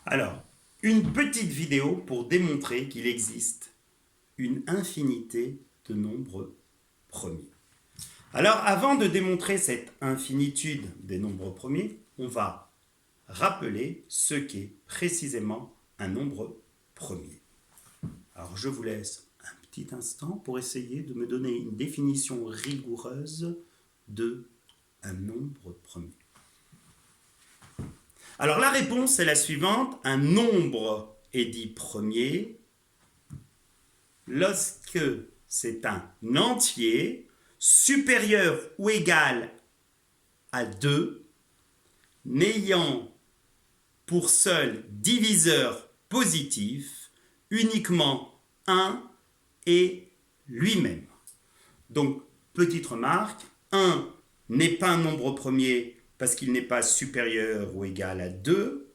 Alors, une petite vidéo pour démontrer qu'il existe une infinité de nombres premiers. Alors, avant de démontrer cette infinitude des nombres premiers, on va rappeler ce qu'est précisément un nombre premier. Alors, je vous laisse un petit instant pour essayer de me donner une définition rigoureuse de un nombre premier. Alors la réponse est la suivante. Un nombre est dit premier lorsque c'est un entier supérieur ou égal à 2, n'ayant pour seul diviseur positif uniquement 1 et lui-même. Donc, petite remarque, 1 n'est pas un nombre premier parce qu'il n'est pas supérieur ou égal à 2.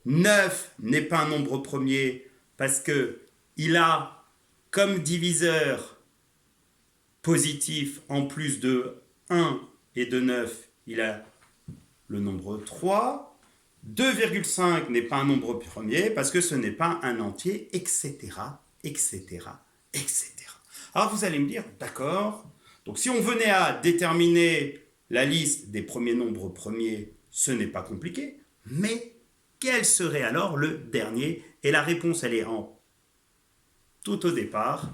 9 n'est pas un nombre premier parce qu'il a comme diviseur positif en plus de 1 et de 9, il a le nombre 3. 2,5 n'est pas un nombre premier parce que ce n'est pas un entier, etc., etc., etc. Alors vous allez me dire, d'accord, donc si on venait à déterminer la liste des premiers nombres premiers, ce n'est pas compliqué, mais quel serait alors le dernier? Et la réponse, elle est en tout au départ,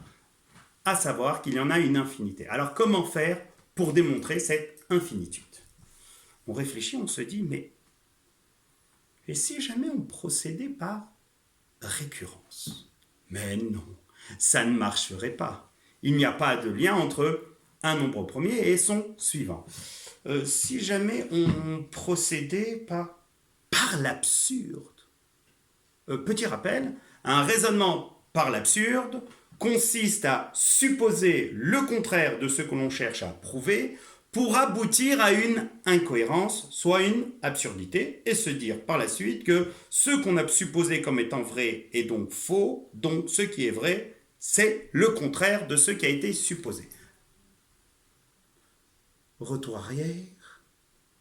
à savoir qu'il y en a une infinité. Alors comment faire pour démontrer cette infinitude? On réfléchit, on se dit, mais et si jamais on procédait par récurrence? Mais non, ça ne marcherait pas. Il n'y a pas de lien entre un nombre premier et son suivant. Si jamais on procédait par l'absurde. Petit rappel, un raisonnement par l'absurde consiste à supposer le contraire de ce que l'on cherche à prouver pour aboutir à une incohérence, soit une absurdité, et se dire par la suite que ce qu'on a supposé comme étant vrai est donc faux, donc ce qui est vrai, c'est le contraire de ce qui a été supposé. Retour arrière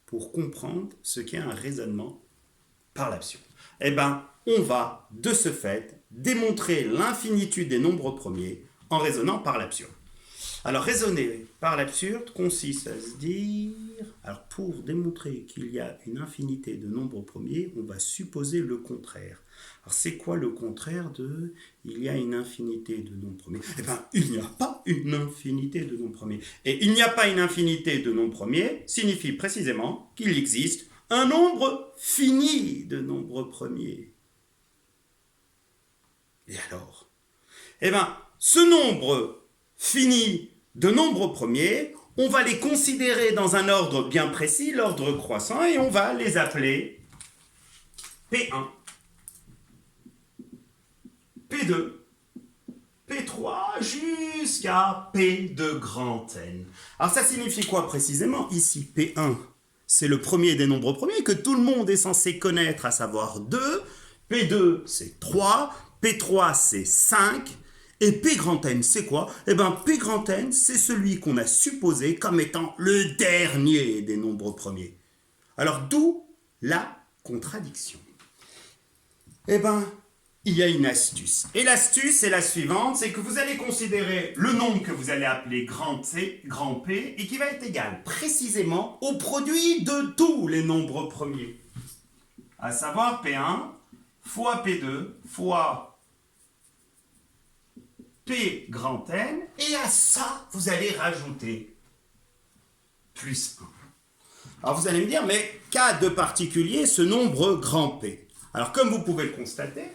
pour comprendre ce qu'est un raisonnement par l'absurde. Eh bien, on va, de ce fait, démontrer l'infinitude des nombres premiers en raisonnant par l'absurde. Alors, raisonner par l'absurde consiste à se dire... Alors, pour démontrer qu'il y a une infinité de nombres premiers, on va supposer le contraire. Alors, c'est quoi le contraire de « il y a une infinité de nombres premiers » Eh bien, il n'y a pas une infinité de nombres premiers. Et il n'y a pas une infinité de nombres premiers signifie précisément qu'il existe un nombre fini de nombres premiers. Et alors? Eh bien, ce nombre fini de nombres premiers, on va les considérer dans un ordre bien précis, l'ordre croissant, et on va les appeler P1, P2, P3, jusqu'à P de grand N. Alors ça signifie quoi précisément? Ici, P1, c'est le premier des nombres premiers que tout le monde est censé connaître, à savoir 2. P2, c'est 3. P3, c'est 5. Et P grand N, c'est quoi? Eh bien, P grand N, c'est celui qu'on a supposé comme étant le dernier des nombres premiers. Alors, d'où la contradiction? Eh bien, il y a une astuce. Et l'astuce est la suivante, c'est que vous allez considérer le nombre que vous allez appeler grand C, grand P, et qui va être égal précisément au produit de tous les nombres premiers. À savoir P1 fois P2 fois P grand N, et à ça, vous allez rajouter plus 1. Alors vous allez me dire, mais qu'a de particulier ce nombre grand P? Alors comme vous pouvez le constater,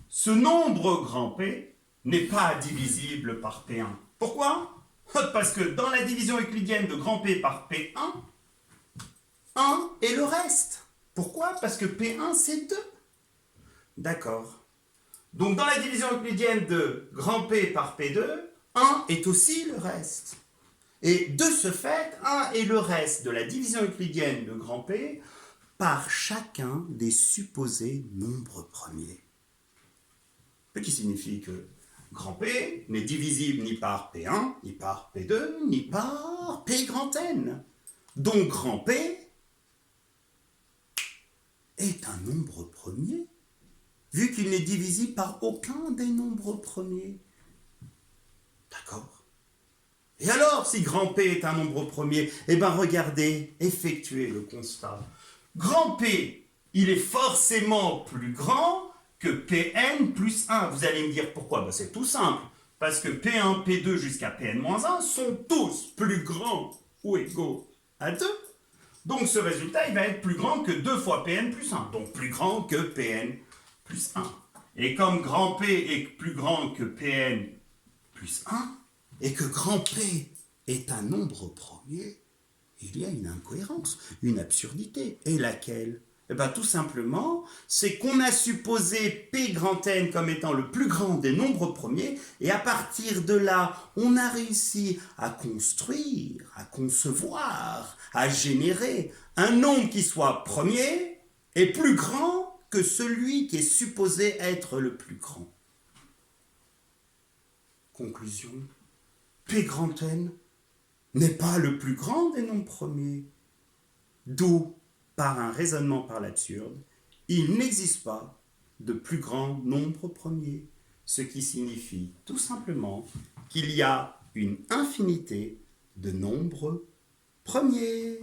ce nombre grand P n'est pas divisible par P1. Pourquoi? Parce que dans la division euclidienne de grand P par P1, 1 est le reste. Pourquoi? Parce que P1 c'est 2. D'accord. Donc dans la division euclidienne de grand P par P2, 1 est aussi le reste. Et de ce fait, 1 est le reste de la division euclidienne de grand P par chacun des supposés nombres premiers. Ce qui signifie que grand P n'est divisible ni par P1, ni par P2, ni par P grand N. Donc grand P est un nombre premier, vu qu'il n'est divisible par aucun des nombres premiers. D'accord? Et alors, si grand P est un nombre premier, eh bien regardez, effectuez le constat. Grand P, il est forcément plus grand que Pn plus 1. Vous allez me dire pourquoi? Ben, c'est tout simple. Parce que P1, P2 jusqu'à Pn-1 sont tous plus grands ou égaux à 2. Donc ce résultat, il va être plus grand que 2 fois Pn plus 1. Donc plus grand que Pn plus 1. Et comme grand P est plus grand que Pn plus 1, et que grand P est un nombre premier, il y a une incohérence, une absurdité. Et laquelle? Eh bien tout simplement, c'est qu'on a supposé P grand N comme étant le plus grand des nombres premiers, et à partir de là, on a réussi à construire, à concevoir, à générer un nombre qui soit premier et plus grand que celui qui est supposé être le plus grand. Conclusion, P grand N n'est pas le plus grand des nombres premiers. D'où, par un raisonnement par l'absurde, il n'existe pas de plus grand nombre premier, ce qui signifie tout simplement qu'il y a une infinité de nombres premiers.